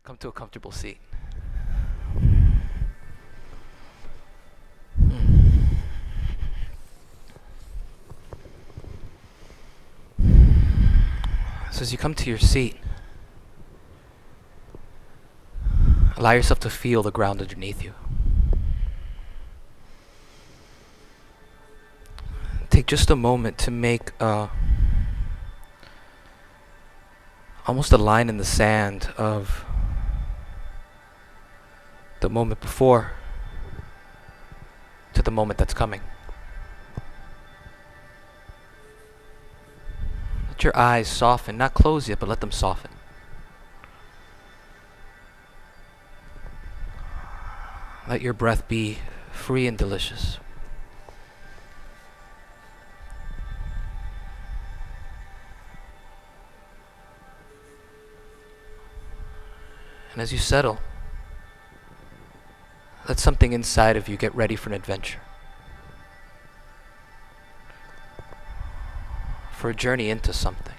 Come to a comfortable seat. So as you come to your seat, allow yourself to feel the ground underneath you. Take just a moment to make almost a line in the sand of the moment before to the moment that's coming. Let your eyes soften, not close yet, but let them soften. Let your breath be free and delicious. And as you settle, let something inside of you get ready for an adventure. For a journey into something.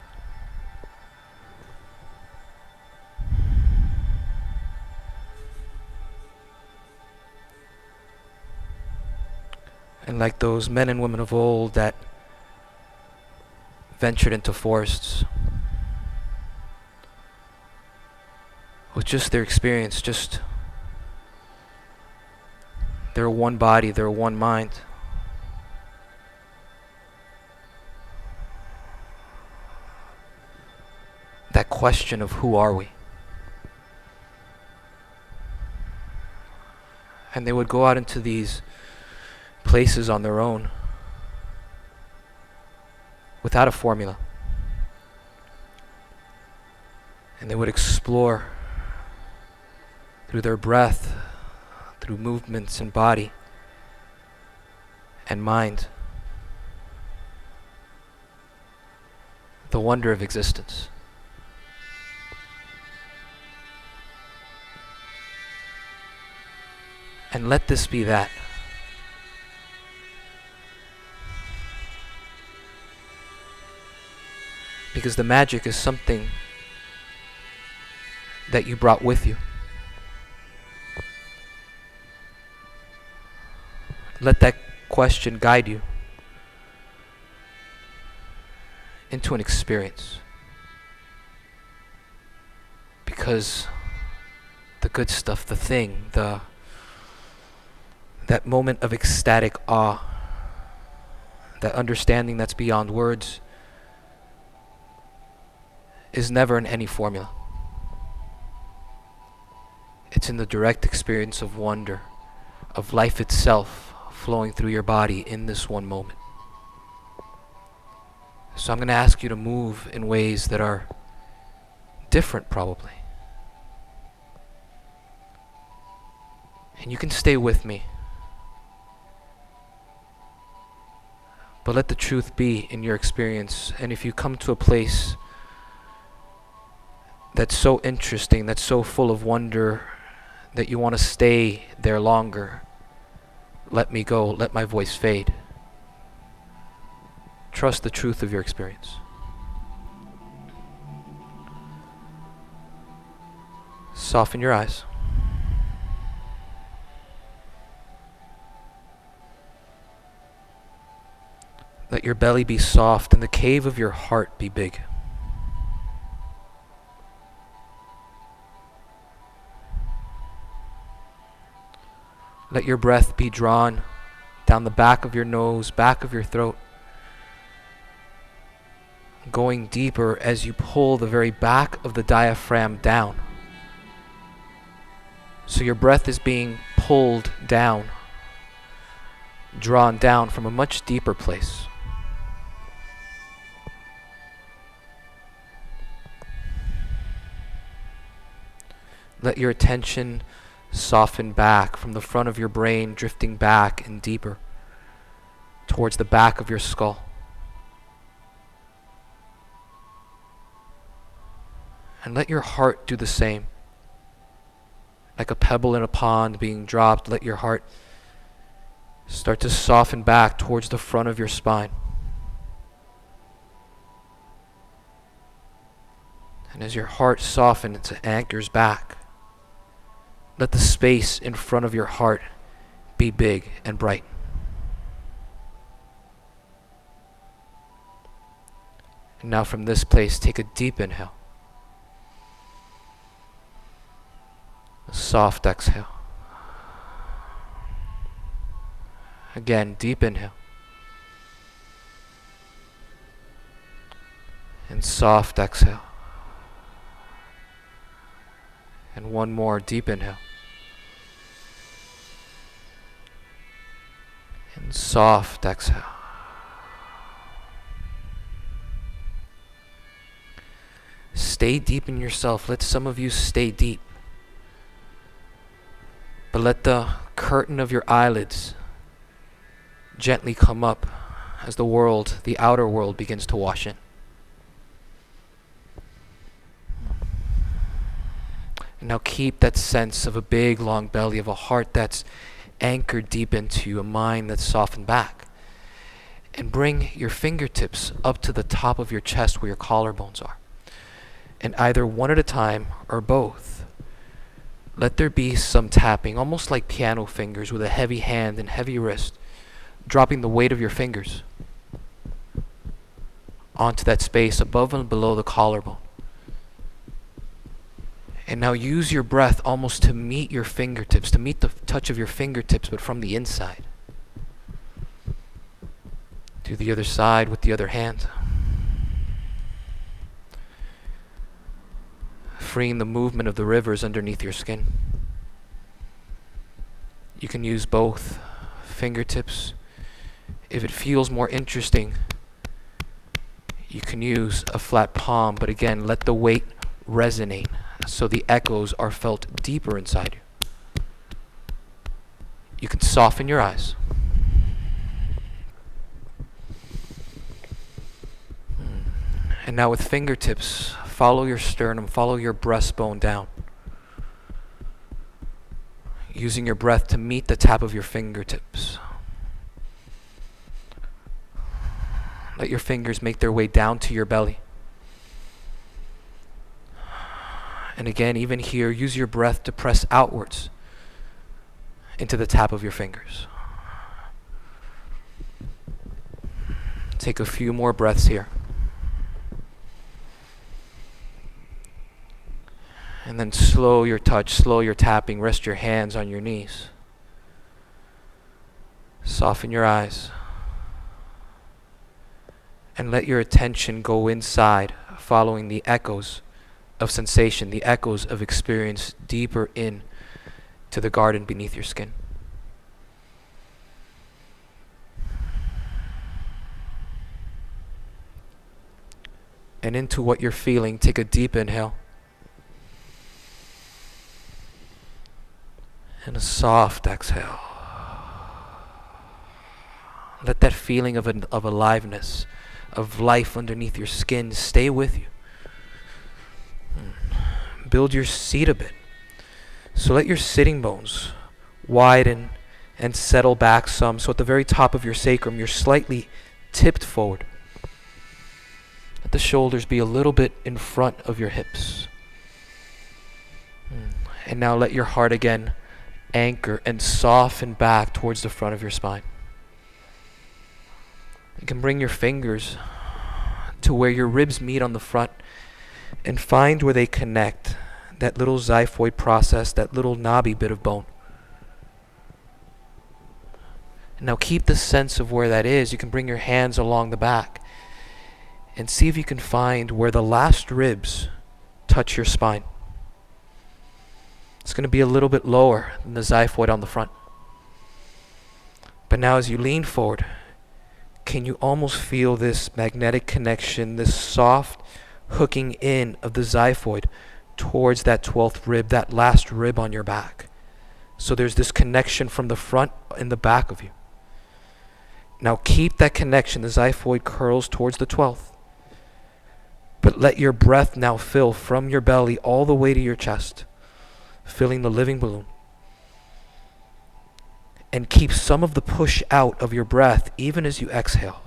And like those men and women of old that ventured into forests with just their experience, just their one body, their one mind, that question of who are we? And they would go out into these places on their own without a formula. And they would explore through their breath, through movements and body and mind, the wonder of existence. And let this be that. Because the magic is something that you brought with you. Let that question guide you into an experience. Because the good stuff, the thing, that moment of ecstatic awe, that understanding that's beyond words, is never in any formula. It's in the direct experience of wonder, of life itself flowing through your body in this one moment. So I'm going to ask you to move in ways that are different, probably. And you can stay with me. But let the truth be in your experience. And if you come to a place that's so interesting, that's so full of wonder, that you want to stay there longer, let me go, let my voice fade. Trust the truth of your experience. Soften your eyes. Let your belly be soft and the cave of your heart be big. Let your breath be drawn down the back of your nose, back of your throat, going deeper as you pull the very back of the diaphragm down. So your breath is being pulled down, drawn down from a much deeper place. Let your attention soften back from the front of your brain, drifting back and deeper towards the back of your skull. And let your heart do the same. Like a pebble in a pond being dropped, let your heart start to soften back towards the front of your spine. And as your heart softens, it anchors back. Let the space in front of your heart be big and bright. And now from this place, take a deep inhale. A soft exhale. Again, deep inhale. And soft exhale. And one more deep inhale. And soft exhale. Stay deep in yourself. Let some of you stay deep. But let the curtain of your eyelids gently come up as the world, the outer world, begins to wash in. And now keep that sense of a big, long belly, of a heart that's anchored deep into you, a mind that's softened back. And bring your fingertips up to the top of your chest where your collarbones are. And either one at a time or both, let there be some tapping, almost like piano fingers with a heavy hand and heavy wrist, dropping the weight of your fingers onto that space above and below the collarbone. And now use your breath almost to meet your fingertips, to meet the touch of your fingertips, but from the inside. Do the other side with the other hand. Freeing the movement of the rivers underneath your skin. You can use both fingertips. If it feels more interesting, you can use a flat palm, but again, let the weight resonate so the echoes are felt deeper inside you. You can soften your eyes. And now with fingertips, follow your sternum, follow your breastbone down. Using your breath to meet the tap of your fingertips. Let your fingers make their way down to your belly. And again, even here, use your breath to press outwards into the tap of your fingers. Take a few more breaths here. And then slow your touch, slow your tapping, rest your hands on your knees. Soften your eyes. And let your attention go inside, following the echoes of sensation, the echoes of experience deeper in to the garden beneath your skin. And into what you're feeling, take a deep inhale. And a soft exhale. Let that feeling of aliveness, of life underneath your skin stay with you. Build your seat a bit. So let your sitting bones widen and settle back some. So at the very top of your sacrum, you're slightly tipped forward. Let the shoulders be a little bit in front of your hips. And now let your heart again anchor and soften back towards the front of your spine. You can bring your fingers to where your ribs meet on the front and find where they connect, that little xiphoid process, that little knobby bit of bone. And now keep the sense of where that is. You can bring your hands along the back and see if you can find where the last ribs touch your spine. It's going to be a little bit lower than the xiphoid on the front. But now as you lean forward, can you almost feel this magnetic connection, this soft hooking in of the xiphoid towards that 12th rib, that last rib on your back? So there's this connection from the front and the back of you. Now keep that connection. The xiphoid curls towards the 12th. But let your breath now fill from your belly all the way to your chest, filling the living balloon. And keep some of the push out of your breath even as you exhale.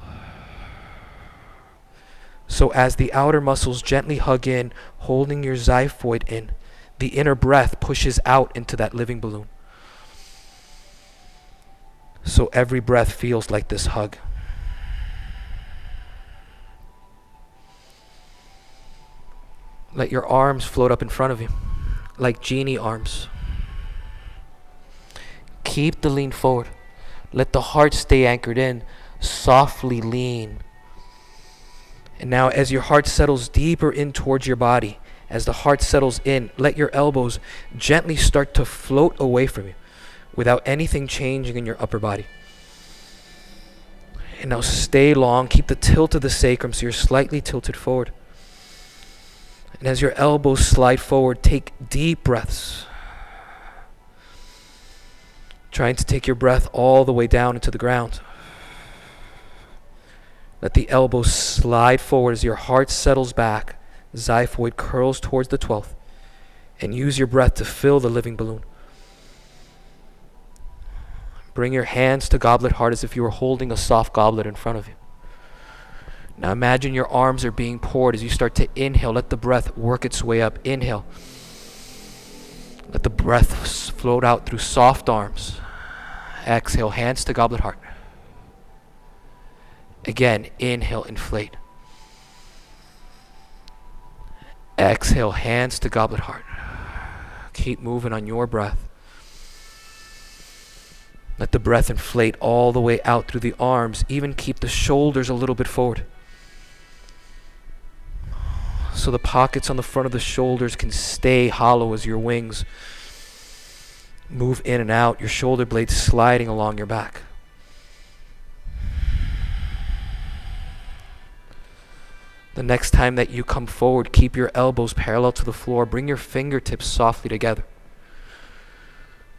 So as the outer muscles gently hug in, holding your xiphoid in, The inner breath pushes out into that living balloon. So every breath feels like this hug. Let your arms float up in front of you, like genie arms. Keep the lean forward. Let the heart stay anchored in. Softly lean. And now as your heart settles deeper in towards your body, as the heart settles in, let your elbows gently start to float away from you without anything changing in your upper body. And now stay long. Keep the tilt of the sacrum so you're slightly tilted forward. And as your elbows slide forward, take deep breaths. Trying to take your breath all the way down into the ground. Let the elbows slide forward as your heart settles back. Xiphoid curls towards the 12th. And use your breath to fill the living balloon. Bring your hands to goblet heart as if you were holding a soft goblet in front of you. Now imagine your arms are being poured as you start to inhale. Let the breath work its way up. Inhale. Let the breath float out through soft arms. Exhale, hands to goblet heart. Again, inhale, inflate. Exhale, hands to goblet heart. Keep moving on your breath. Let the breath inflate all the way out through the arms. Even keep the shoulders a little bit forward. So the pockets on the front of the shoulders can stay hollow as your wings move in and out, your shoulder blades sliding along your back. The next time that you come forward, keep your elbows parallel to the floor. Bring your fingertips softly together.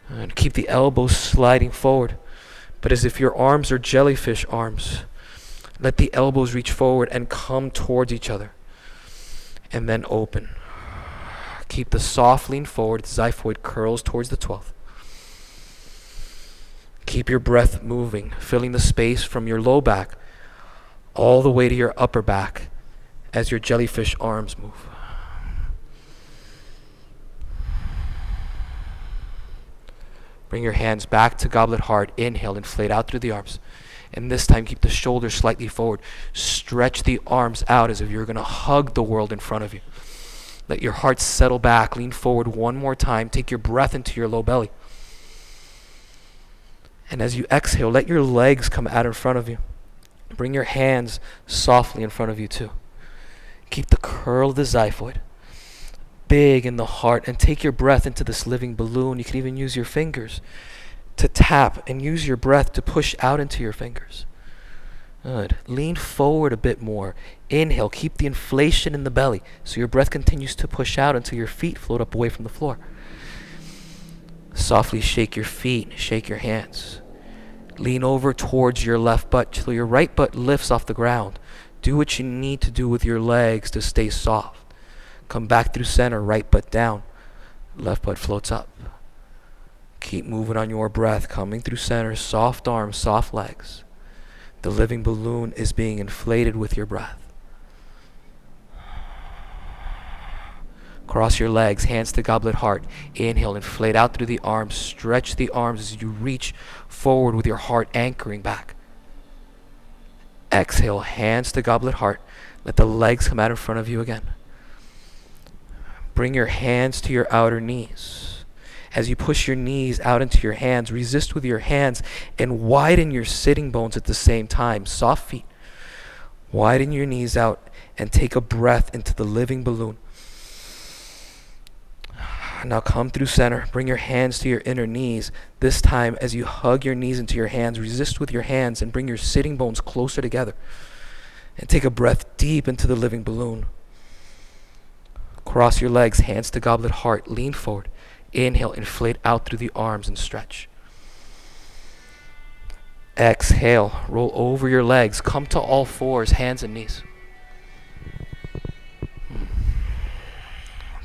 And keep the elbows sliding forward. But as if your arms are jellyfish arms, let the elbows reach forward and come towards each other. And then open. Keep the soft lean forward. Xiphoid curls towards the 12th. Keep your breath moving, filling the space from your low back all the way to your upper back as your jellyfish arms move. Bring your hands back to goblet heart. Inhale, inflate out through the arms. And this time keep the shoulders slightly forward. Stretch the arms out as if you're going to hug the world in front of you. Let your heart settle back. Lean forward one more time. Take your breath into your low belly. And as you exhale, let your legs come out in front of you. Bring your hands softly in front of you too. Keep the curl of the xiphoid big in the heart and take your breath into this living balloon. You can even use your fingers to tap and use your breath to push out into your fingers. Good. Lean forward a bit more. Inhale. Keep the inflation in the belly so your breath continues to push out until your feet float up away from the floor. Softly shake your feet. Shake your hands. Lean over towards your left butt till your right butt lifts off the ground. Do what you need to do with your legs to stay soft. Come back through center. Right butt down. Left butt floats up. Keep moving on your breath, coming through center, soft arms, soft legs. The living balloon is being inflated with your breath. Cross your legs, hands to goblet heart. Inhale, inflate out through the arms. Stretch the arms as you reach forward with your heart anchoring back. Exhale, hands to goblet heart. Let the legs come out in front of you again. Bring your hands to your outer knees. As you push your knees out into your hands, resist with your hands and widen your sitting bones at the same time. Soft feet. Widen your knees out and take a breath into the living balloon. Now come through center. Bring your hands to your inner knees. This time, as you hug your knees into your hands, resist with your hands and bring your sitting bones closer together. And take a breath deep into the living balloon. Cross your legs, hands to goblet heart. Lean forward. Inhale, inflate out through the arms and stretch. Exhale, roll over your legs. Come to all fours, hands and knees.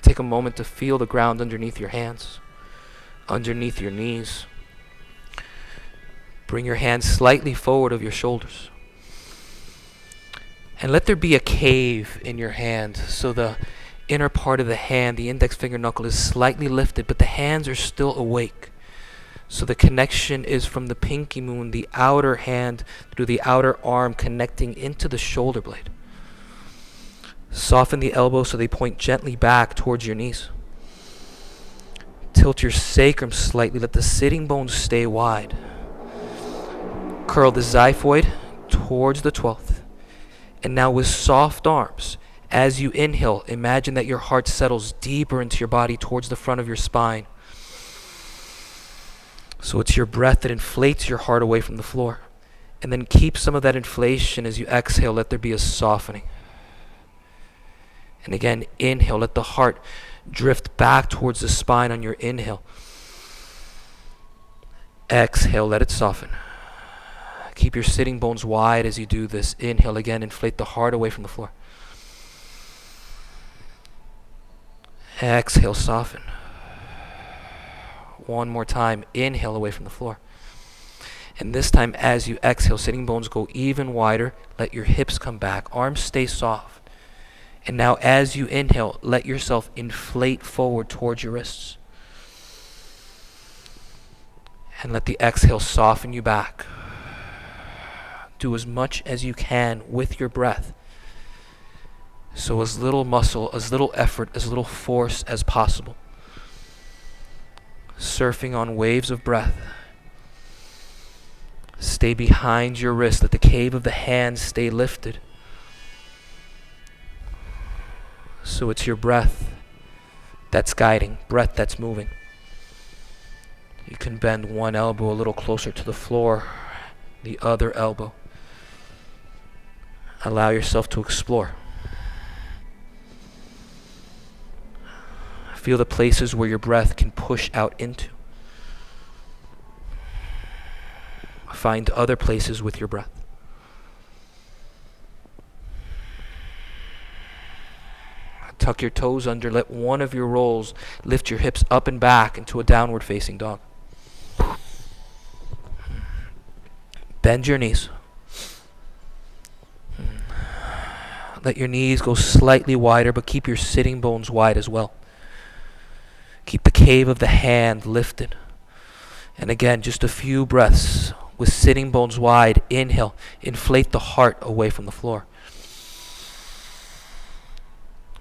Take a moment to feel the ground underneath your hands, underneath your knees. Bring your hands slightly forward of your shoulders. And let there be a cave in your hand so the inner part of the hand, the index finger knuckle, is slightly lifted, but the hands are still awake. So the connection is from the pinky moon, the outer hand, through the outer arm, connecting into the shoulder blade. Soften the elbows so they point gently back towards your knees. Tilt your sacrum slightly, let the sitting bones stay wide. Curl the xiphoid towards the 12th. And now with soft arms, as you inhale, imagine that your heart settles deeper into your body towards the front of your spine. So it's your breath that inflates your heart away from the floor. And then keep some of that inflation as you exhale, let there be a softening. And again, inhale, let the heart drift back towards the spine on your inhale. Exhale, let it soften. Keep your sitting bones wide as you do this. Inhale again, inflate the heart away from the floor. Exhale, soften. One more time, inhale away from the floor. And this time as you exhale, sitting bones go even wider. Let your hips come back, arms stay soft. And now as you inhale, let yourself inflate forward towards your wrists. And let the exhale soften you back. Do as much as you can with your breath. So as little muscle, as little effort, as little force as possible. Surfing on waves of breath. Stay behind your wrist. Let the cave of the hands stay lifted. So it's your breath that's guiding, breath that's moving. You can bend one elbow a little closer to the floor, the other elbow. Allow yourself to explore. Feel the places where your breath can push out into. Find other places with your breath. Tuck your toes under, let one of your rolls lift your hips up and back into a downward facing dog. Bend your knees. Let your knees go slightly wider, but keep your sitting bones wide as well. Keep the cave of the hand lifted. And again, just a few breaths with sitting bones wide. Inhale, inflate the heart away from the floor.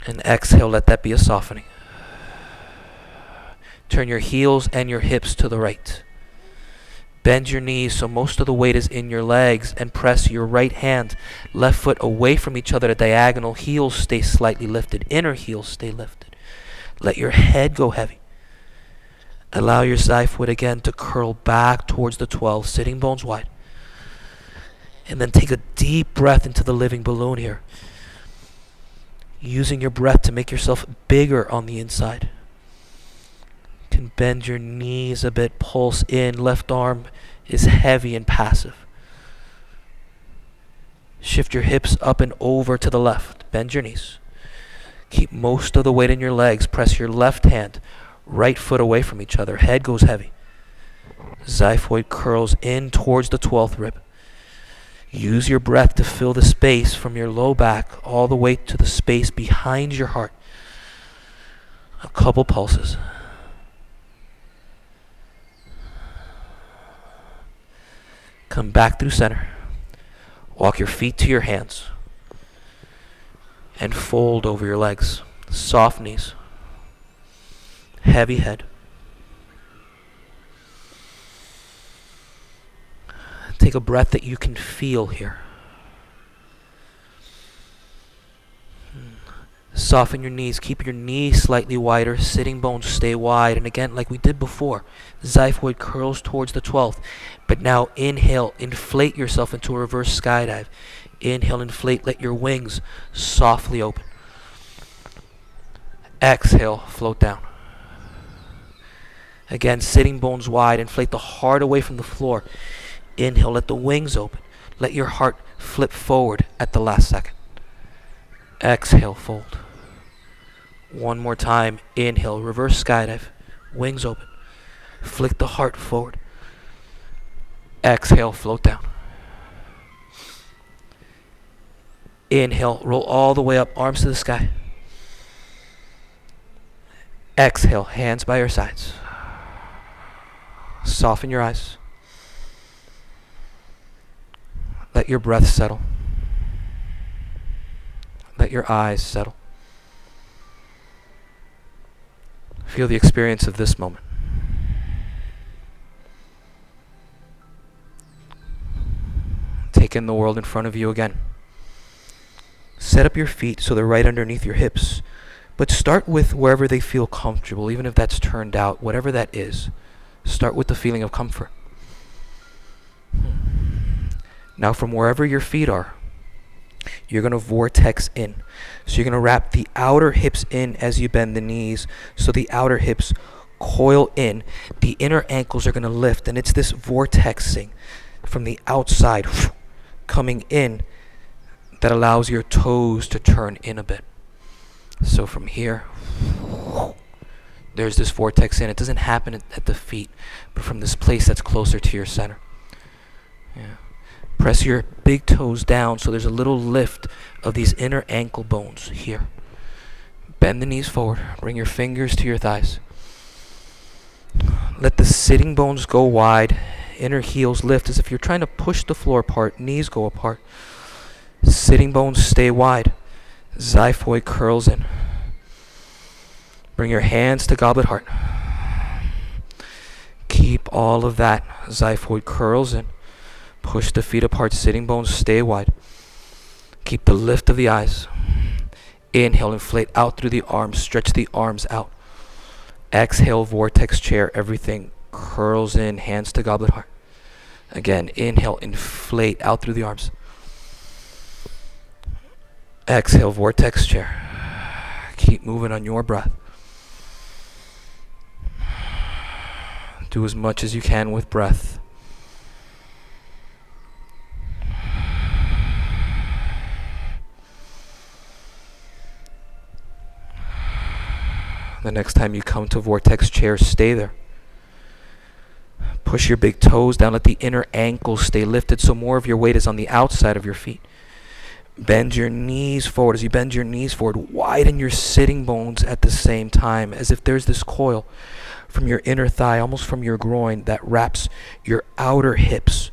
And exhale, let that be a softening. Turn your heels and your hips to the right. Bend your knees so most of the weight is in your legs, and press your right hand, left foot away from each other at a diagonal. Heels stay slightly lifted. Inner heels stay lifted. Let your head go heavy. Allow your xiphoid again to curl back towards the 12, sitting bones wide. And then take a deep breath into the living balloon here. Using your breath to make yourself bigger on the inside. You can bend your knees a bit, pulse in, left arm is heavy and passive. Shift your hips up and over to the left, bend your knees. Keep most of the weight in your legs, press your left hand, right foot away from each other, head goes heavy. Xiphoid curls in towards the 12th rib. Use your breath to fill the space from your low back all the way to the space behind your heart. A couple pulses. Come back through center. Walk your feet to your hands. And fold over your legs. Soft knees. Heavy head. Take a breath that you can feel here. Soften your knees. Keep your knees slightly wider. Sitting bones stay wide. And again, like we did before, xiphoid curls towards the 12th. But now inhale, inflate yourself into a reverse skydive. Inhale, inflate, let your wings softly open. Exhale, float down. Again, sitting bones wide. Inflate the heart away from the floor. Inhale, let the wings open. Let your heart flip forward at the last second. Exhale, fold. One more time. Inhale, reverse skydive. Wings open. Flick the heart forward. Exhale, float down. Inhale, roll all the way up, arms to the sky. Exhale, hands by your sides. Soften your eyes. Let your breath settle. Let your eyes settle. Feel the experience of this moment. Take in the world in front of you again. Set up your feet so they're right underneath your hips, but start with wherever they feel comfortable, even if that's turned out, whatever that is. Start with the feeling of comfort. Now from wherever your feet are, you're going to vortex in. So you're going to wrap the outer hips in as you bend the knees, so the outer hips coil in. The inner ankles are going to lift, and it's this vortexing from the outside coming in that allows your toes to turn in a bit. So from here, there's this vortex in. It doesn't happen at the feet, but from this place that's closer to your center. Yeah. Press your big toes down so there's a little lift of these inner ankle bones here. Bend the knees forward. Bring your fingers to your thighs. Let the sitting bones go wide. Inner heels lift as if you're trying to push the floor apart. Knees go apart. Sitting bones stay wide. Xiphoid curls in. Bring your hands to goblet heart. Keep all of that. Xiphoid curls in. Push the feet apart. Sitting bones stay wide. Keep the lift of the eyes. Inhale, inflate out through the arms. Stretch the arms out. Exhale, vortex chair. Everything curls in. Hands to goblet heart. Again, inhale, inflate out through the arms. Exhale, vortex chair. Keep moving on your breath. Do as much as you can with breath. The next time you come to vortex chair, stay there. Push your big toes down. Let the inner ankles stay lifted so more of your weight is on the outside of your feet. Bend your knees forward. As you bend your knees forward, widen your sitting bones at the same time, as if there's this coil from your inner thigh, almost from your groin, that wraps your outer hips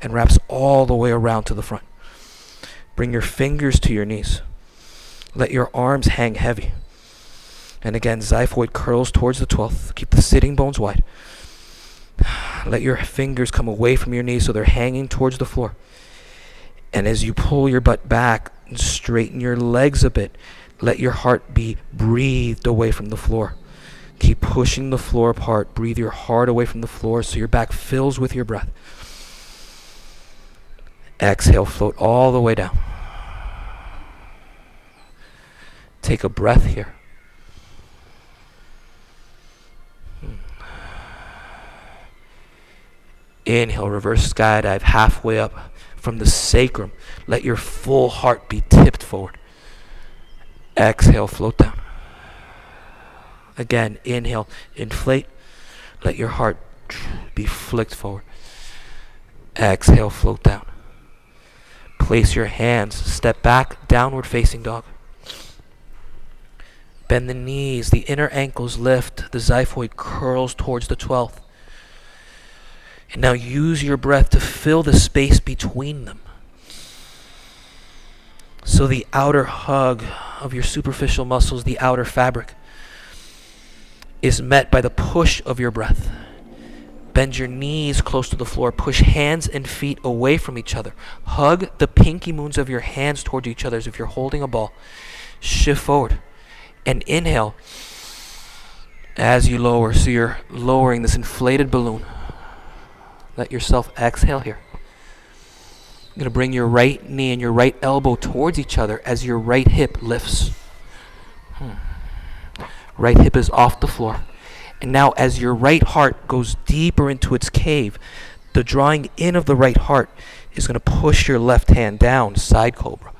and wraps all the way around to the front. Bring your fingers to your knees. Let your arms hang heavy. And again, xiphoid curls towards the 12th. Keep the sitting bones wide. Let your fingers come away from your knees so they're hanging towards the floor. And as you pull your butt back and straighten your legs a bit, let your heart be breathed away from the floor. Keep pushing the floor apart. Breathe your heart away from the floor so your back fills with your breath. Exhale, float all the way down. Take a breath here. Inhale, reverse skydive halfway up from the sacrum. Let your full heart be tipped forward. Exhale, float down. Again, inhale, inflate. Let your heart be flicked forward. Exhale, float down. Place your hands, step back, downward facing dog. Bend the knees, the inner ankles lift, the xiphoid curls towards the 12th. And now use your breath to fill the space between them. So the outer hug of your superficial muscles, the outer fabric, is met by the push of your breath. Bend your knees close to the floor. Push hands and feet away from each other. Hug the pinky moons of your hands toward each other as if you're holding a ball. Shift forward. And inhale as you lower. So you're lowering this inflated balloon. Let yourself exhale here. You're going to bring your right knee and your right elbow towards each other as your right hip lifts. Right hip is off the floor. And now as your right heart goes deeper into its cave, the drawing in of the right heart is going to push your left hand down, side cobra.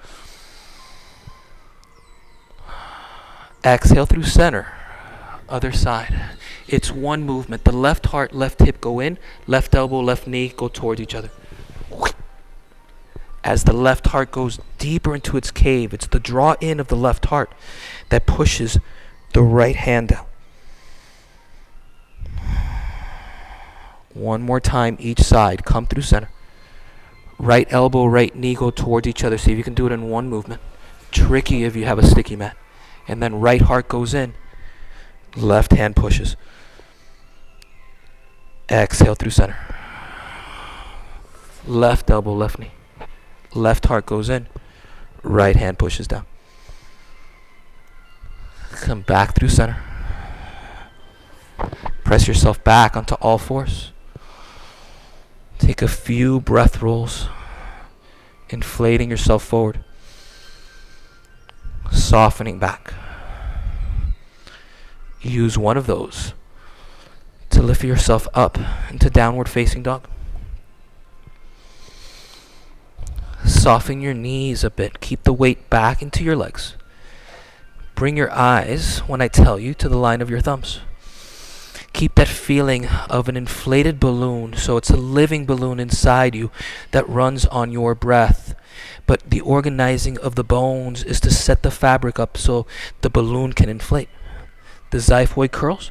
Exhale through center, other side. It's one movement. The left heart, left hip go in, left elbow, left knee go towards each other. As the left heart goes deeper into its cave, it's the draw in of the left heart that pushes The right hand down. One more time each side. Come through center. Right elbow, right knee go towards each other. See if you can do it in one movement. Tricky if you have a sticky mat. And then right heart goes in. Left hand pushes. Exhale through center. Left elbow, left knee. Left heart goes in. Right hand pushes down. Come back through center. Press yourself back onto all fours. Take a few breath rolls, inflating yourself forward, softening back. Use one of those to lift yourself up into downward facing dog. Soften your knees a bit. Keep the weight back into your legs. Bring your eyes, when I tell you, to the line of your thumbs. Keep that feeling of an inflated balloon, so it's a living balloon inside you that runs on your breath. But the organizing of the bones is to set the fabric up so the balloon can inflate. The xiphoid curls,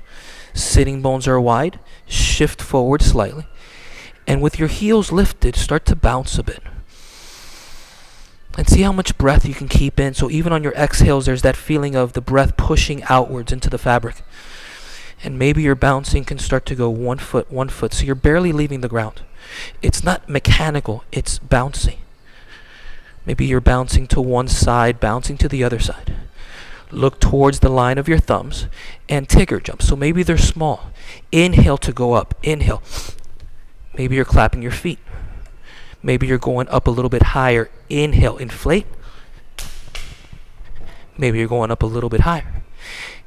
sitting bones are wide, shift forward slightly, and with your heels lifted, start to bounce a bit. And see how much breath you can keep in. So even on your exhales, there's that feeling of the breath pushing outwards into the fabric. And maybe your bouncing can start to go 1 foot, 1 foot. So you're barely leaving the ground. It's not mechanical, it's bouncy. Maybe you're bouncing to one side, bouncing to the other side. Look towards the line of your thumbs and tigger jump. So maybe they're small. Inhale to go up, inhale. Maybe you're clapping your feet. Maybe you're going up a little bit higher. Inhale, inflate. Maybe you're going up a little bit higher.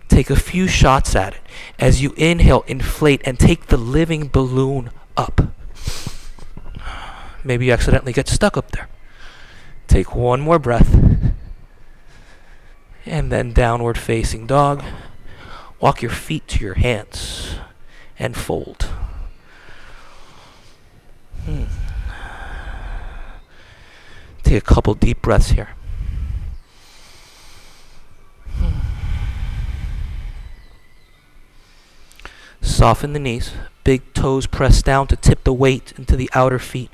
Take a few shots at it. As you inhale, inflate, and take the living balloon up. Maybe you accidentally get stuck up there. Take one more breath. And then downward facing dog. Walk your feet to your hands and fold. Take a couple deep breaths here. Soften the knees. Big toes press down to tip the weight into the outer feet.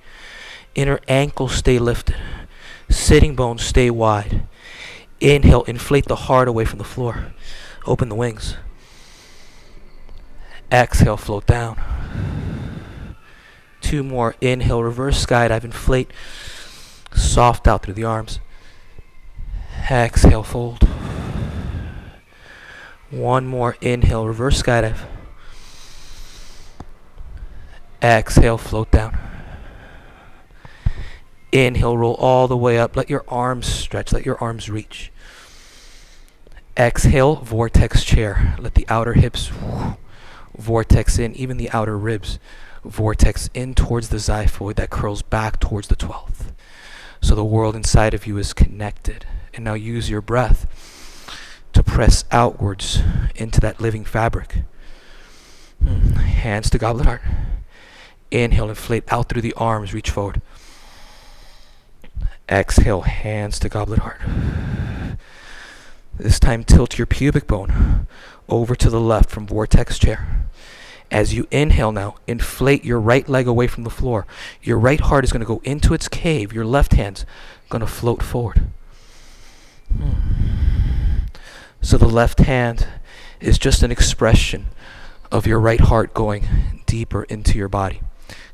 Inner ankles stay lifted. Sitting bones stay wide. Inhale, inflate the heart away from the floor. Open the wings. Exhale, float down. 2 more. Inhale, reverse skydive, inflate. Soft out through the arms. Exhale, fold. 1 more. Inhale, reverse skydive. Exhale, float down. Inhale, roll all the way up. Let your arms stretch. Let your arms reach. Exhale, vortex chair. Let the outer hips vortex in, even the outer ribs vortex in towards the xiphoid that curls back towards the 12th. So the world inside of you is connected. And now use your breath to press outwards into that living fabric. Hands to goblet heart. Inhale, inflate out through the arms, reach forward. Exhale, hands to goblet heart. This time tilt your pubic bone over to the left from vortex chair. As you inhale now, inflate your right leg away from the floor. Your right heart is going to go into its cave. Your left hand's going to float forward. So the left hand is just an expression of your right heart going deeper into your body,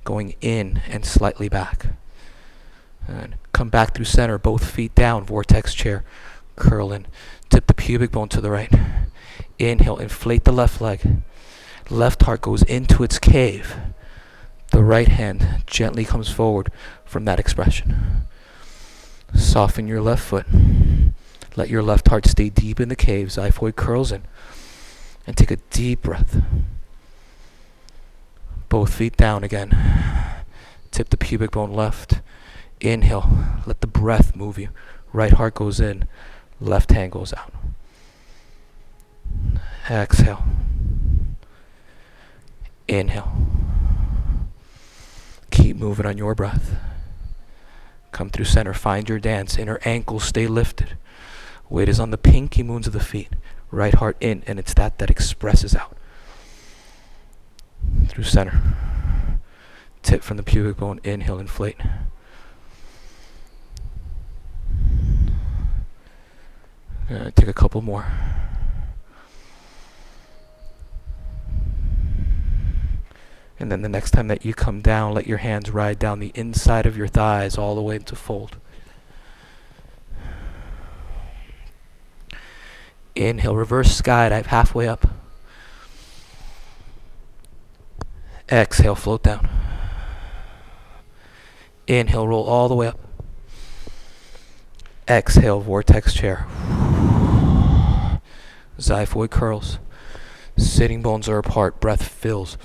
going in and slightly back. And come back through center, both feet down, vortex chair, curl in. Tip the pubic bone to the right. Inhale, inflate the left leg. Left heart goes into its cave. The right hand gently comes forward from that expression. Soften your left foot. Let your left heart stay deep in the cave. Xiphoid curls in. And take a deep breath. Both feet down again. Tip the pubic bone left. Inhale. Let the breath move you. Right heart goes in. Left hand goes out. Exhale. Inhale. Keep moving on your breath. Come through center. Find your dance. Inner ankles stay lifted. Weight is on the pinky moons of the feet. Right heart in, and it's that expresses out. Through center. Tip from the pubic bone, inhale, inflate. Take a couple more. And then the next time that you come down, let your hands ride down the inside of your thighs all the way into fold. Inhale, reverse skydive halfway up. Exhale, float down. Inhale, roll all the way up. Exhale, vortex chair. Xiphoid curls. Sitting bones are apart, breath fills.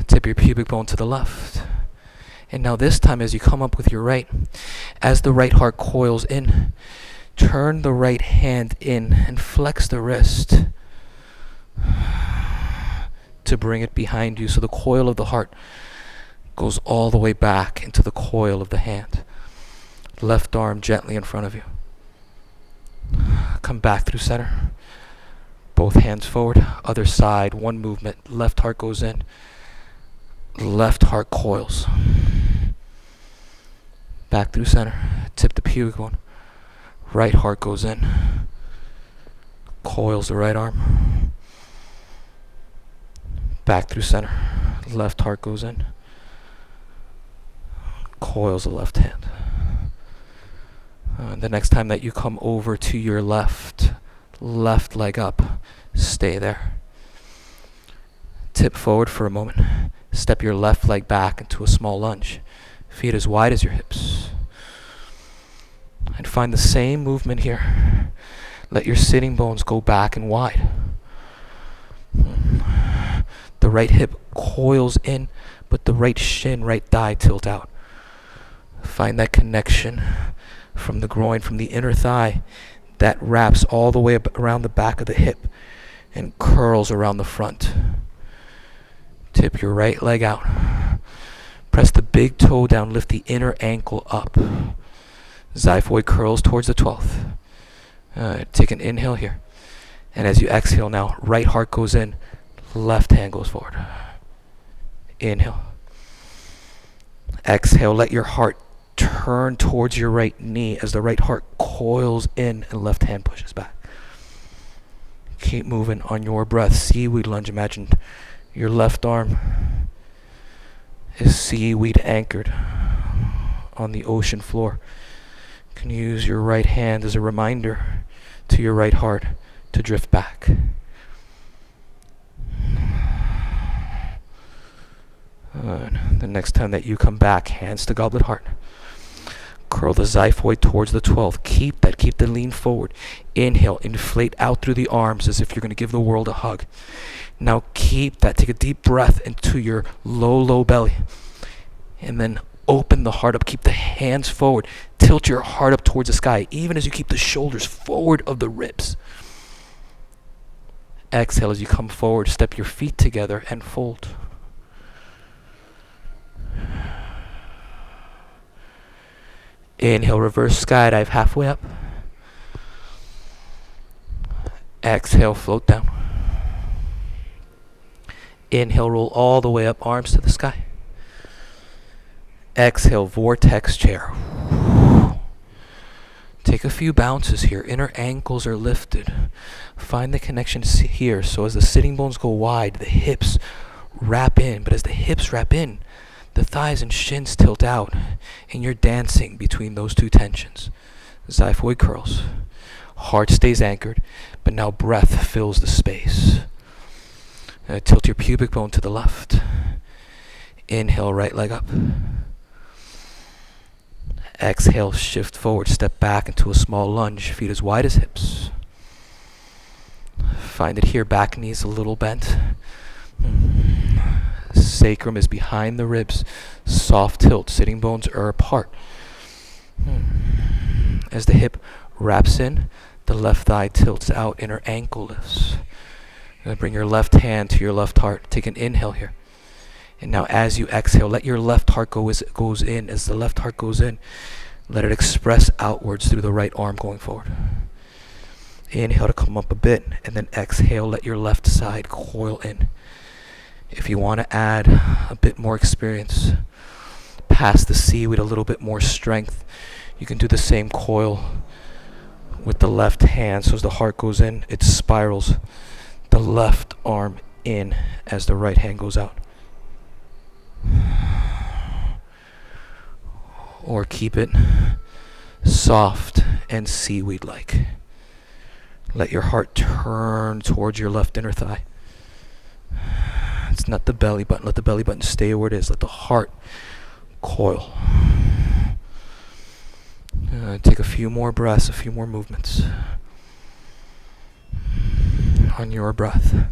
Tip your pubic bone to the left. And now this time as you come up with your right, as the right heart coils in, turn the right hand in and flex the wrist to bring it behind you so the coil of the heart goes all the way back into the coil of the hand. Left arm gently in front of you. Come back through center. Both hands forward, other side, one movement. Left heart goes in. Left heart coils. Back through center. Tip the pubic bone. Right heart goes in. Coils the right arm. Back through center. Left heart goes in. Coils the left hand. The next time that you come over to your left leg up, stay there. Tip forward for a moment. Step your left leg back into a small lunge. Feet as wide as your hips. And find the same movement here. Let your sitting bones go back and wide. The right hip coils in, but the right shin, right thigh tilt out. Find that connection from the groin, from the inner thigh, that wraps all the way up around the back of the hip and curls around the front. Tip your right leg out. Press the big toe down, lift the inner ankle up. Xiphoid curls towards the 12th. Take an inhale here. And as you exhale now, right heart goes in, left hand goes forward. Inhale. Exhale, let your heart turn towards your right knee as the right heart coils in and left hand pushes back. Keep moving on your breath. Seaweed lunge. Imagine your left arm is seaweed anchored on the ocean floor. You can use your right hand as a reminder to your right heart to drift back. The next time that you come back, hands to goblet heart. Curl the xiphoid towards the 12th. Keep the lean forward. Inhale, inflate out through the arms as if you're going to give the world a hug. Now keep that. Take a deep breath into your low belly. And then open the heart up. Keep the hands forward. Tilt your heart up towards the sky, even as you keep the shoulders forward of the ribs. Exhale as you come forward. Step your feet together and fold. Inhale, reverse skydive halfway up. Exhale, float down. Inhale, roll all the way up, arms to the sky. Exhale, vortex chair. Take a few bounces here. Inner ankles are lifted. Find the connection here. So as the sitting bones go wide, the hips wrap in. But as the hips wrap in, the thighs and shins tilt out, and you're dancing between those two tensions. Xiphoid curls. Heart stays anchored, but now breath fills the space. Tilt your pubic bone to the left. Inhale, right leg up. Exhale, shift forward, step back into a small lunge, feet as wide as hips. Find it here, back knees a little bent. Sacrum is behind the ribs. Soft tilt. Sitting bones are apart. As the hip wraps in, the left thigh tilts out. Inner ankle lifts. Bring your left hand to your left heart. Take an inhale here. And now as you exhale, let your left heart goes in. As the left heart goes in, let it express outwards through the right arm going forward. Inhale to come up a bit, and then exhale, let your left side coil in. If you want to add a bit more experience, past the seaweed, a little bit more strength, you can do the same coil with the left hand. So as the heart goes in, it spirals the left arm in as the right hand goes out. Or keep it soft and seaweed-like. Let your heart turn towards your left inner thigh. It's not the belly button. Let the belly button stay where it is. Let the heart coil. Take a few more breaths, a few more movements on your breath.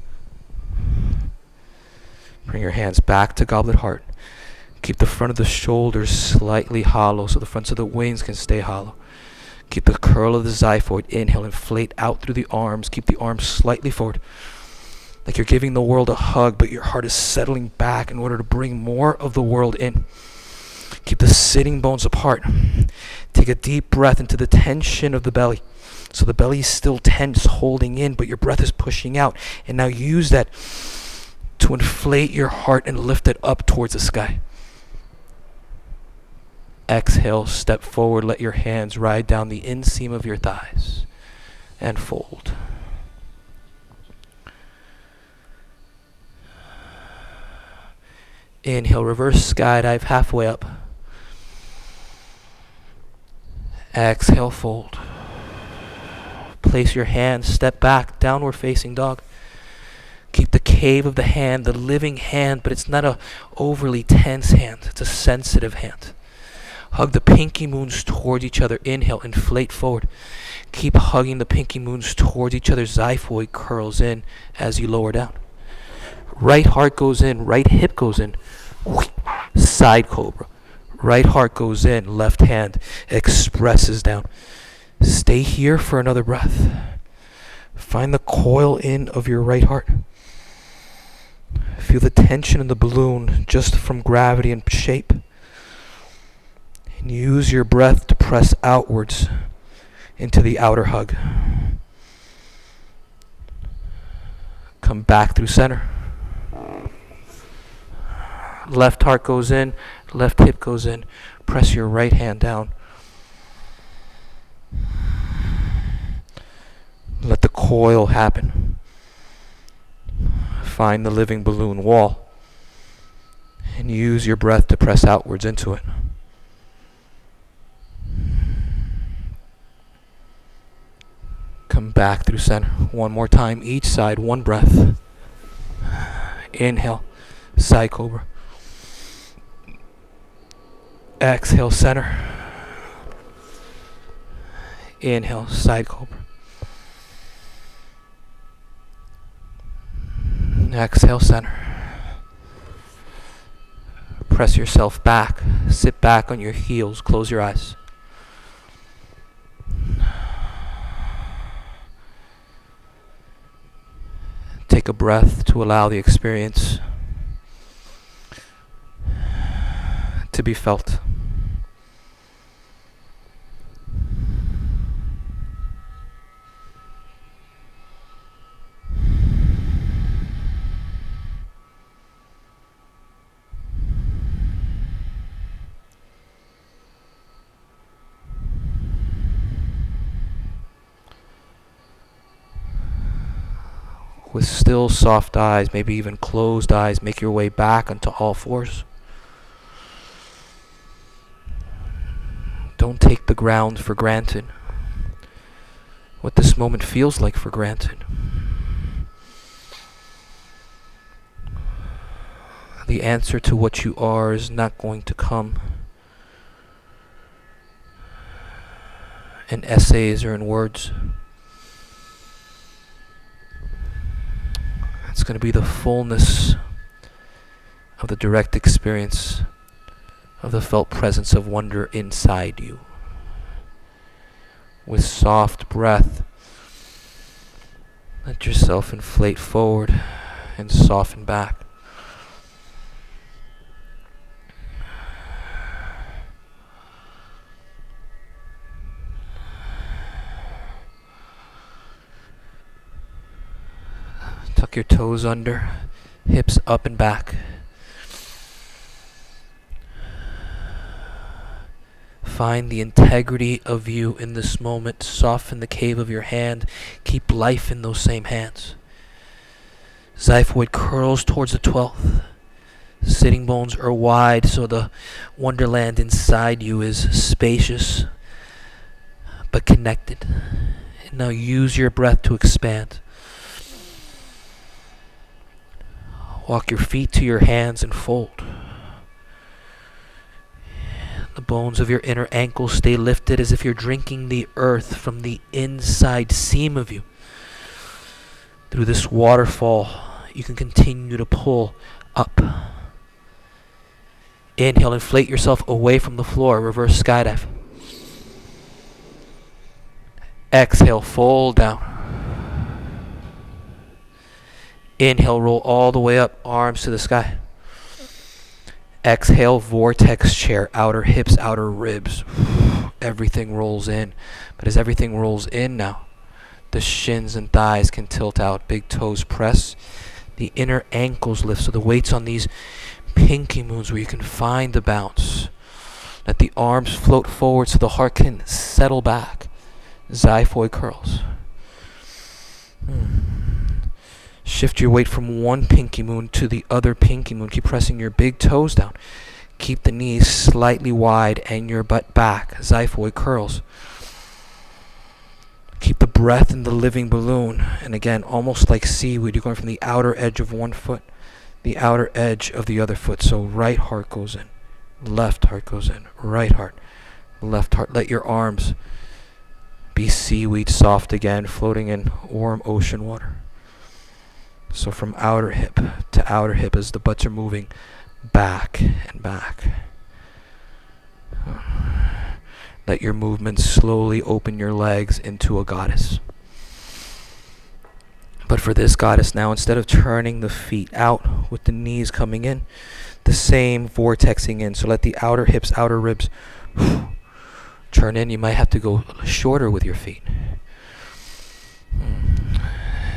Bring your hands back to goblet heart. Keep the front of the shoulders slightly hollow so the fronts of the wings can stay hollow. Keep the curl of the xiphoid. Inhale, inflate out through the arms. Keep the arms slightly forward. Like you're giving the world a hug, but your heart is settling back in order to bring more of the world in. Keep the sitting bones apart. Take a deep breath into the tension of the belly. So the belly is still tense, holding in, but your breath is pushing out. And now use that to inflate your heart and lift it up towards the sky. Exhale, step forward, let your hands ride down the inseam of your thighs and fold. Inhale, reverse skydive halfway up. Exhale, fold. Place your hands, step back, downward facing dog. Keep the cave of the hand, the living hand, but it's not a overly tense hand. It's a sensitive hand. Hug the pinky moons towards each other. Inhale, inflate forward. Keep hugging the pinky moons towards each other. Xiphoid curls in as you lower down. Right heart goes in, right hip goes in. Side cobra. Right heart goes in, left hand expresses down. Stay here for another breath. Find the coil in of your right heart. Feel the tension in the balloon just from gravity and shape. And use your breath to press outwards into the outer hug. Come back through center. Left heart goes in, left hip goes in. Press your right hand down. Let the coil happen. Find the living balloon wall and use your breath to press outwards into it. Come back through center. One more time, each side, one breath. Inhale, side cobra. Exhale, center. Inhale, side cobra. Exhale, center. Press yourself back. Sit back on your heels. Close your eyes. Take a breath to allow the experience to be felt. With still soft eyes, maybe even closed eyes, make your way back onto all fours. Don't take the ground for granted. What this moment feels like for granted. The answer to what you are is not going to come in essays or in words. It's going to be the fullness of the direct experience of the felt presence of wonder inside you. With soft breath, let yourself inflate forward and soften back. your toes under, hips up and back. Find the integrity of you in this moment. Soften the cave of your hand. Keep life in those same hands. Xiphoid curls towards the 12th. Sitting bones are wide, so the wonderland inside you is spacious but connected. And now use your breath to expand. Walk your feet to your hands and fold. The bones of your inner ankles stay lifted as if you're drinking the earth from the inside seam of you. Through this waterfall, you can continue to pull up. Inhale, inflate yourself away from the floor, reverse skydive. Exhale, fold down. Inhale, roll all the way up, arms to the sky. Exhale, vortex chair, outer hips, outer ribs. Everything rolls in. But as everything rolls in now, the shins and thighs can tilt out. Big toes press. The inner ankles lift. So the weight's on these pinky moons where you can find the bounce. Let the arms float forward so the heart can settle back. Xiphoid curls. Shift your weight from one pinky moon to the other pinky moon. Keep pressing your big toes down. Keep the knees slightly wide and your butt back. Xiphoid curls. Keep the breath in the living balloon. And again, almost like seaweed, you're going from the outer edge of one foot, the outer edge of the other foot. So right heart goes in, left heart goes in, right heart, left heart. Let your arms be seaweed, soft again, floating in warm ocean water. So from outer hip to outer hip as the butts are moving back and back. Let your movements slowly open your legs into a goddess. But for this goddess now, instead of turning the feet out with the knees coming in, the same vortexing in. So let the outer hips, outer ribs turn in. You might have to go shorter with your feet.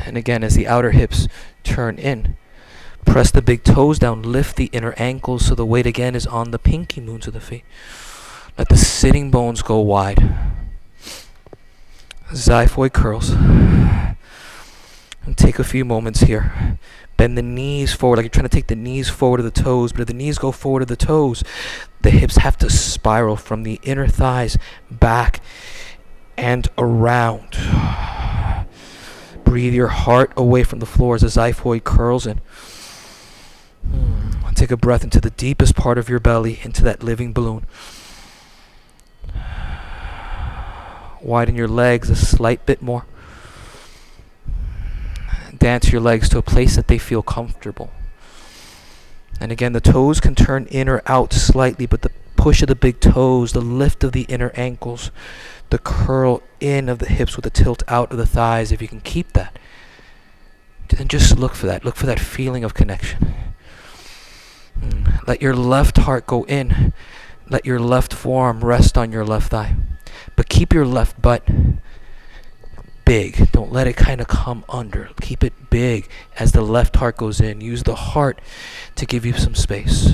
And again, as the outer hips turn in, press the big toes down, lift the inner ankles so the weight again is on the pinky moons of the feet. Let the sitting bones go wide. Xiphoid curls. And take a few moments here. Bend the knees forward like you're trying to take the knees forward to the toes, but if the knees go forward to the toes, the hips have to spiral from the inner thighs back and around. Breathe your heart away from the floor as the xiphoid curls in. Take a breath into the deepest part of your belly, into that living balloon. Widen your legs a slight bit more. Dance your legs to a place that they feel comfortable. And again, the toes can turn in or out slightly, but the push of the big toes, the lift of the inner ankles, the curl in of the hips with the tilt out of the thighs, if you can keep that, then just look for that. Look for that feeling of connection. Let your left heart go in. Let your left forearm rest on your left thigh. But keep your left butt big. Don't let it kind of come under. Keep it big as the left heart goes in. Use the heart to give you some space.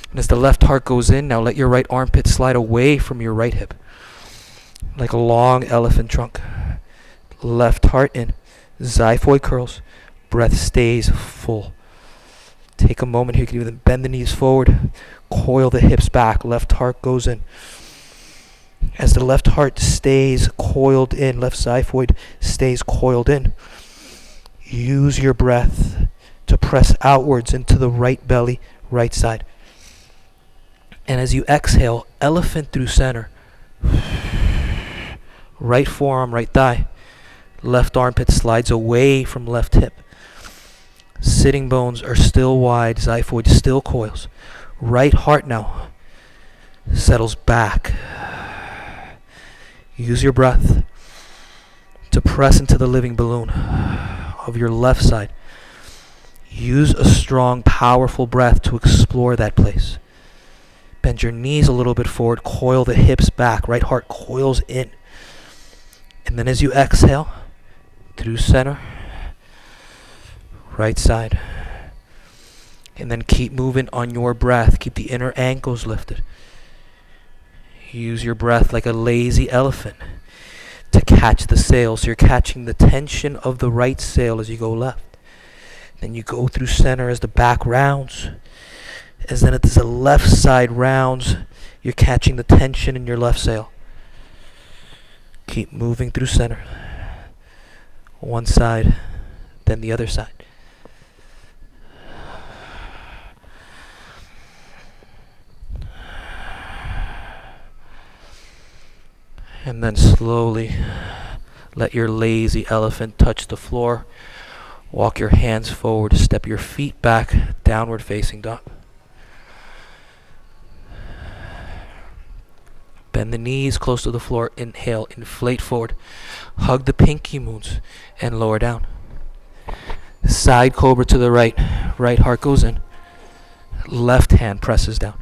And as the left heart goes in, now let your right armpit slide away from your right hip, like a long elephant trunk. Left heart in. Xiphoid curls. Breath stays full. Take a moment here. You can even bend the knees forward. Coil the hips back. Left heart goes in. As the left heart stays coiled in, left xiphoid stays coiled in, use your breath to press outwards into the right belly, right side. And as you exhale, elephant through center. Right forearm, right thigh. Left armpit slides away from left hip. Sitting bones are still wide, xiphoid still coils. Right heart now settles back. Use your breath to press into the living balloon of your left side. Use a strong, powerful breath to explore that place. Bend your knees a little bit forward. Coil the hips back. Right heart coils in. And then as you exhale, through center, Right side. And then keep moving on your breath. Keep the inner ankles lifted. Use your breath like a lazy elephant to catch the sail. So you're catching the tension of the right sail as you go left. Then you go through center as the back rounds. As then as the left side rounds, you're catching the tension in your left sail. Keep moving through center. One side, then the other side. And then slowly let your lazy elephant touch the floor. Walk your hands forward, step your feet back, downward facing dog. Bend the knees close to the floor. Inhale, inflate forward. Hug the pinky moons and lower down. Side cobra to the right. Right heart goes in. Left hand presses down.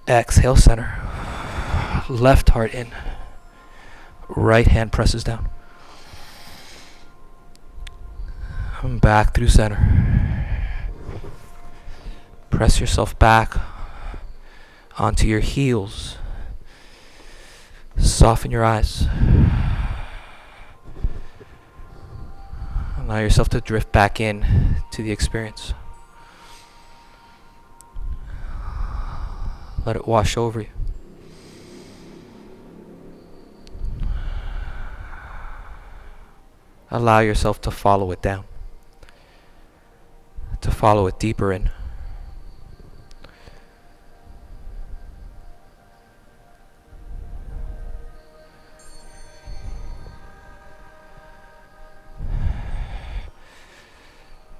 Exhale, center. Left heart in. Right hand presses down. And back through center. Press yourself back onto your heels. Soften your eyes. Allow yourself to drift back in to the experience. Let it wash over you. Allow yourself to follow it down, to follow it deeper in.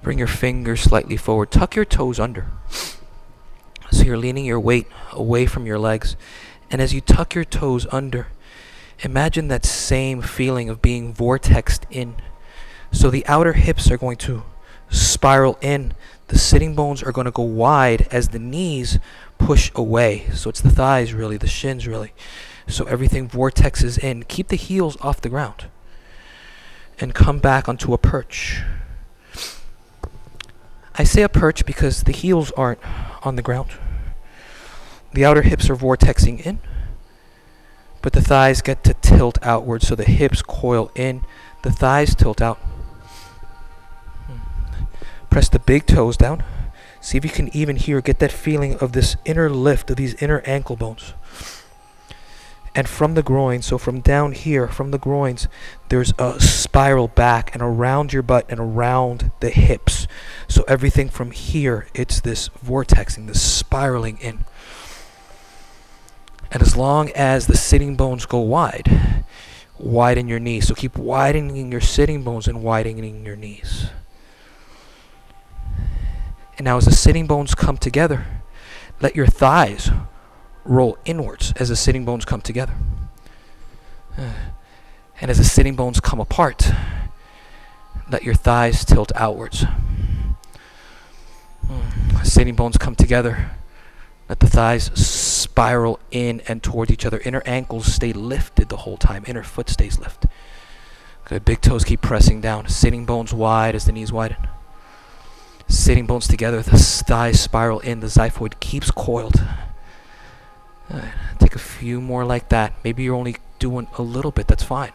Bring your fingers slightly forward. Tuck your toes under. So you're leaning your weight away from your legs. And as you tuck your toes under, imagine that same feeling of being vortexed in. So the outer hips are going to spiral in. The sitting bones are going to go wide as the knees push away. So it's the thighs really, the shins really. So everything vortexes in. Keep the heels off the ground. And come back onto a perch. I say a perch because the heels aren't on the ground. The outer hips are vortexing in, but the thighs get to tilt outward, so the hips coil in, the thighs tilt out. Press the big toes down. See if you can even here get that feeling of this inner lift of these inner ankle bones. And from the groin, so from down here, from the groins, there's a spiral back and around your butt and around the hips. So everything from here, it's this vortexing, this spiraling in. And as long as the sitting bones go wide, widen your knees. So keep widening your sitting bones and widening your knees. And now as the sitting bones come together, let your thighs roll inwards as the sitting bones come together. And as the sitting bones come apart, let your thighs tilt outwards. Sitting bones come together. Let the thighs spiral in and toward each other. Inner ankles stay lifted the whole time. Inner foot stays lifted. Good. Big toes keep pressing down. Sitting bones wide as the knees widen. Sitting bones together. The thighs spiral in. The xiphoid keeps coiled. Take a few more like that. Maybe you're only doing a little bit. That's fine.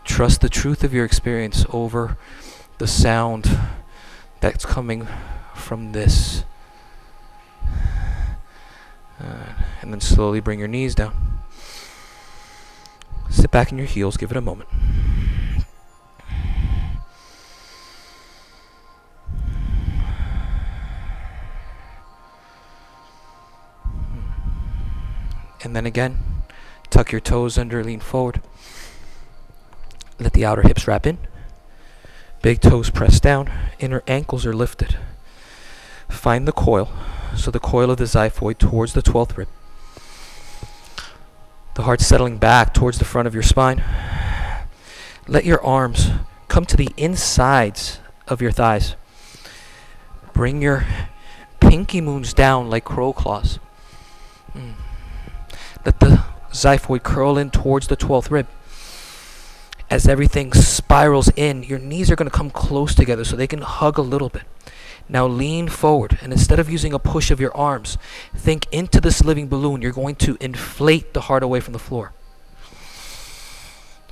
Trust the truth of your experience over the sound that's coming from this. And then slowly bring your knees down. Sit back in your heels. Give it a moment. And then again, tuck your toes under, lean forward. Let the outer hips wrap in. Big toes press down. Inner ankles are lifted. Find the coil. So the coil of the xiphoid towards the 12th rib. The heart settling back towards the front of your spine. Let your arms come to the insides of your thighs. Bring your pinky moons down like crow claws. Let the xiphoid curl in towards the 12th rib. As everything spirals in, your knees are going to come close together so they can hug a little bit. Now lean forward, and instead of using a push of your arms, think into this living balloon. You're going to inflate the heart away from the floor.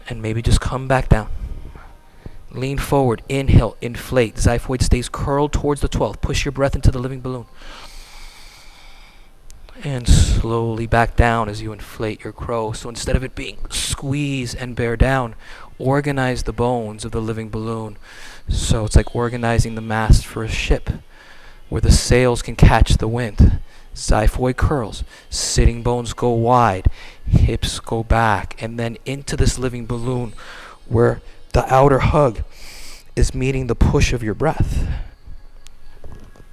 And maybe just come back down. Lean forward, inhale, inflate. Xiphoid stays curled towards the 12th. Push your breath into the living balloon. And slowly back down as you inflate your crow. So instead of it being squeeze and bear down, organize the bones of the living balloon. So it's like organizing the mast for a ship where the sails can catch the wind. Xiphoid curls, sitting bones go wide, hips go back, and then into this living balloon where the outer hug is meeting the push of your breath.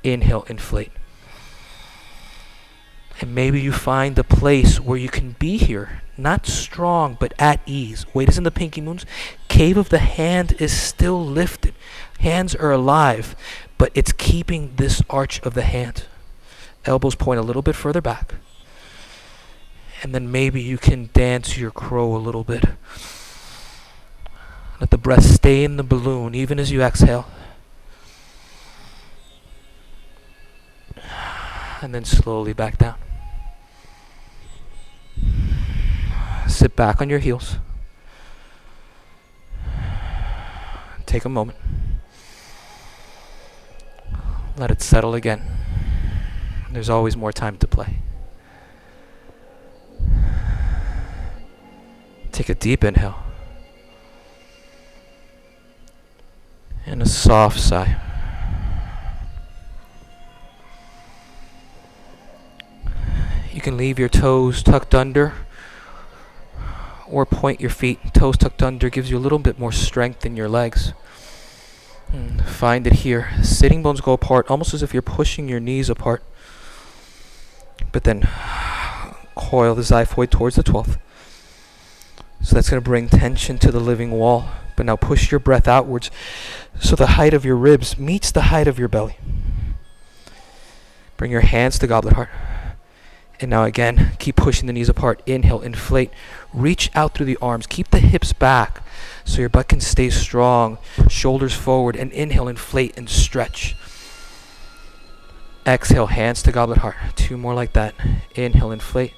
Inhale, inflate. And maybe you find a place where you can be here, not strong, but at ease. Weight is in the pinky moons. Cave of the hand is still lifted. Hands are alive, but it's keeping this arch of the hand. Elbows point a little bit further back. And then maybe you can dance your crow a little bit. Let the breath stay in the balloon even as you exhale. And then slowly back down. Sit back on your heels. Take a moment. Let it settle again. There's always more time to play. Take a deep inhale. And a soft sigh. You can leave your toes tucked under or point your feet. Toes tucked under gives you a little bit more strength in your legs. Find it here. Sitting bones go apart almost as if you're pushing your knees apart. But then coil the xiphoid towards the 12th. So that's going to bring tension to the living wall. But now push your breath outwards so the height of your ribs meets the height of your belly. Bring your hands to goblet heart. And now again, keep pushing the knees apart. Inhale, inflate. Reach out through the arms. Keep the hips back so your butt can stay strong. Shoulders forward. And inhale, inflate, and stretch. Exhale, hands to goblet heart. 2 more like that. Inhale, inflate.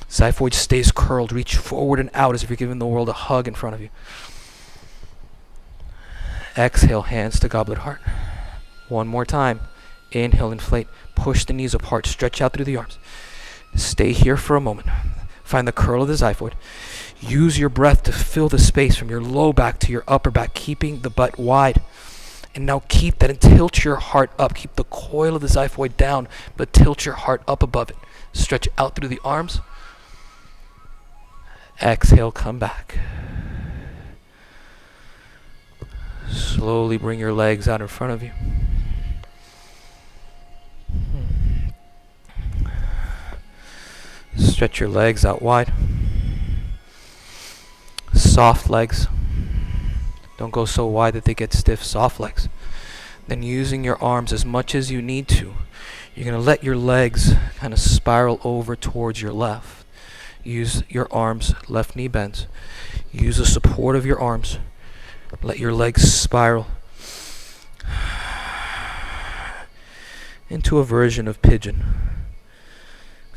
Xiphoid stays curled. Reach forward and out as if you're giving the world a hug in front of you. Exhale, hands to goblet heart. 1 more time. Inhale, inflate. Push the knees apart. Stretch out through the arms. Stay here for a moment. Find the curl of the xiphoid. Use your breath to fill the space from your low back to your upper back, keeping the butt wide. And now keep that and tilt your heart up. Keep the coil of the xiphoid down, but tilt your heart up above it. Stretch out through the arms. Exhale, come back. Slowly bring your legs out in front of you. Stretch your legs out wide. Soft legs. Don't go so wide that they get stiff. Soft legs. Then using your arms as much as you need to, you're going to let your legs kind of spiral over towards your left. Use your arms, left knee bends. Use the support of your arms. Let your legs spiral into a version of pigeon.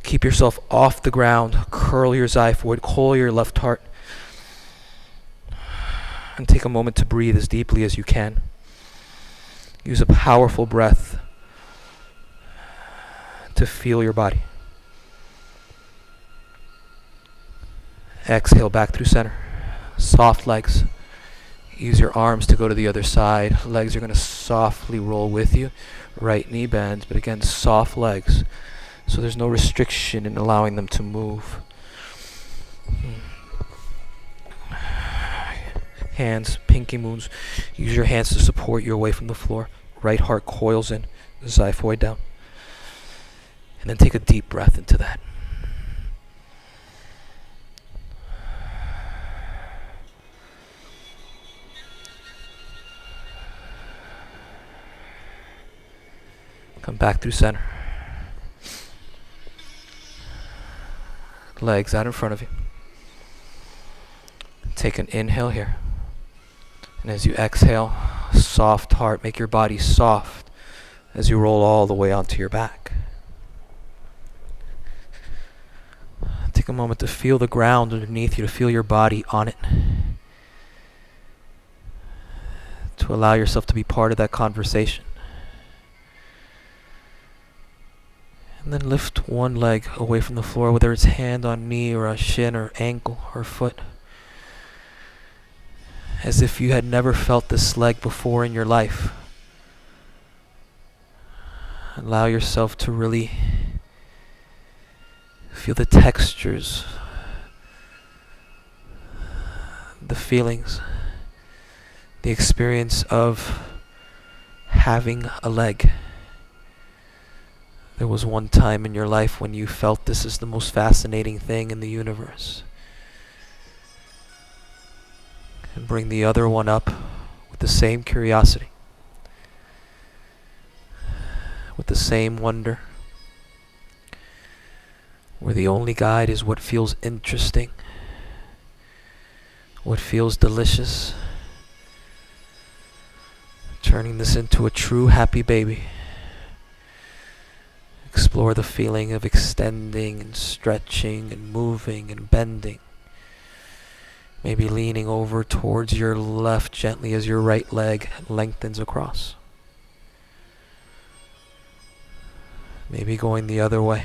Keep yourself off the ground. Curl your xiphoid. Coil your left heart. And take a moment to breathe as deeply as you can. Use a powerful breath to feel your body. Exhale back through center. Soft legs. Use your arms to go to the other side. Legs are going to softly roll with you. Right knee bends, but again, soft legs. So there's no restriction in allowing them to move. Hands, pinky moons. Use your hands to support you away from the floor. Right heart coils in, xiphoid down. And then take a deep breath into that. Come back through center. Legs out in front of you. Take an inhale here. And as you exhale, soft heart, make your body soft as you roll all the way onto your back. Take a moment to feel the ground underneath you, to feel your body on it. To allow yourself to be part of that conversation. And then lift one leg away from the floor, whether it's hand on knee or a shin or ankle or foot. As if you had never felt this leg before in your life. Allow yourself to really feel the textures, the feelings, the experience of having a leg. There was one time in your life when you felt this is the most fascinating thing in the universe. And bring the other one up with the same curiosity, with the same wonder, where the only guide is what feels interesting, what feels delicious, turning this into a true happy baby. Explore the feeling of extending and stretching and moving and bending. Maybe leaning over towards your left gently as your right leg lengthens across. Maybe going the other way.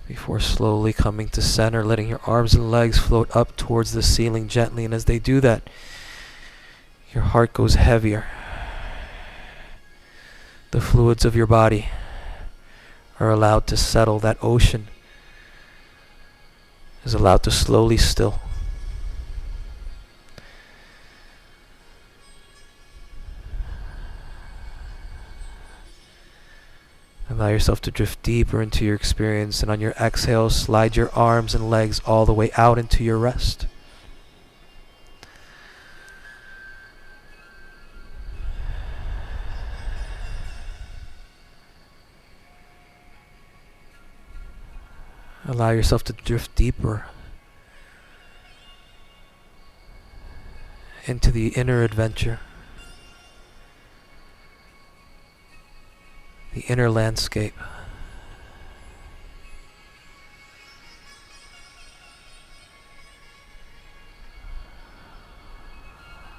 Before slowly coming to center, letting your arms and legs float up towards the ceiling gently. And as they do that, your heart goes heavier. The fluids of your body are allowed to settle. That ocean is allowed to slowly still. Allow yourself to drift deeper into your experience, and on your exhale, slide your arms and legs all the way out into your rest. Allow yourself to drift deeper into the inner adventure, the inner landscape.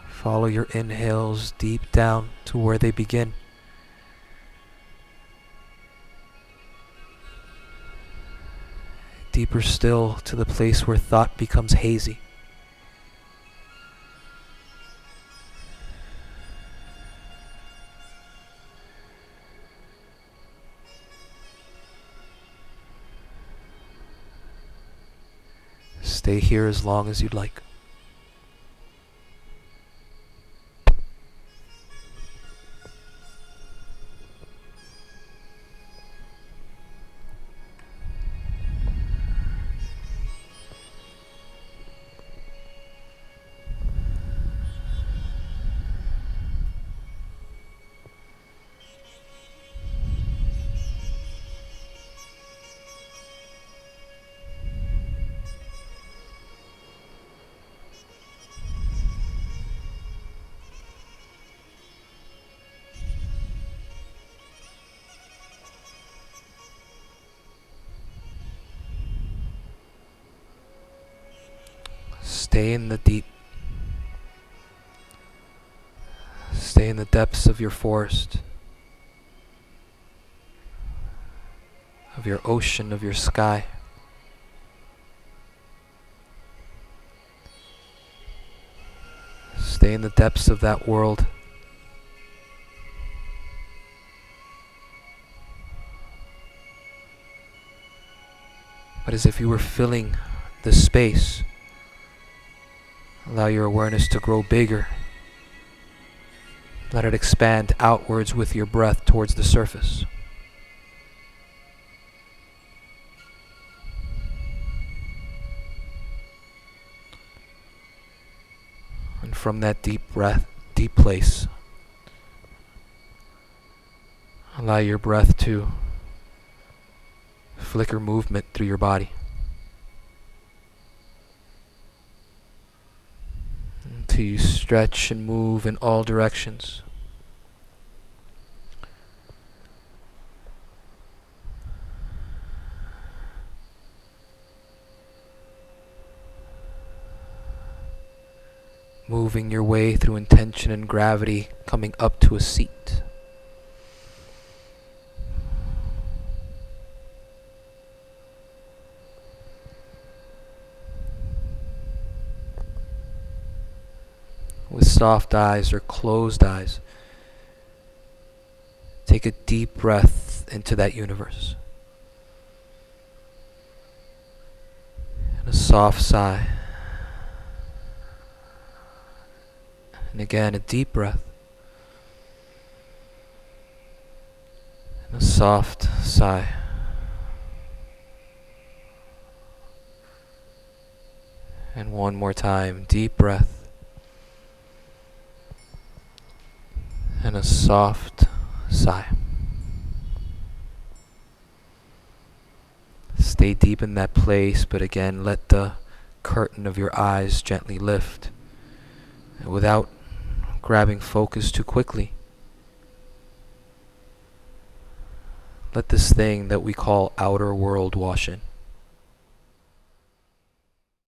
Follow your inhales deep down to where they begin. Deeper still to the place where thought becomes hazy. Stay here as long as you'd like. Stay in the deep. Stay in the depths of your forest, of your ocean, of your sky. Stay in the depths of that world. But as if you were filling the space, allow your awareness to grow bigger. Let it expand outwards with your breath towards the surface. And from that deep breath, deep place, allow your breath to flicker movement through your body. Until you stretch and move in all directions. Moving your way through intention and gravity, coming up to a seat. With soft eyes or closed eyes, take a deep breath into that universe. And a soft sigh. And again, a deep breath. And a soft sigh. And one more time, deep breath. And a soft sigh. Stay deep in that place, but again, let the curtain of your eyes gently lift. And without grabbing focus too quickly, let this thing that we call outer world wash in.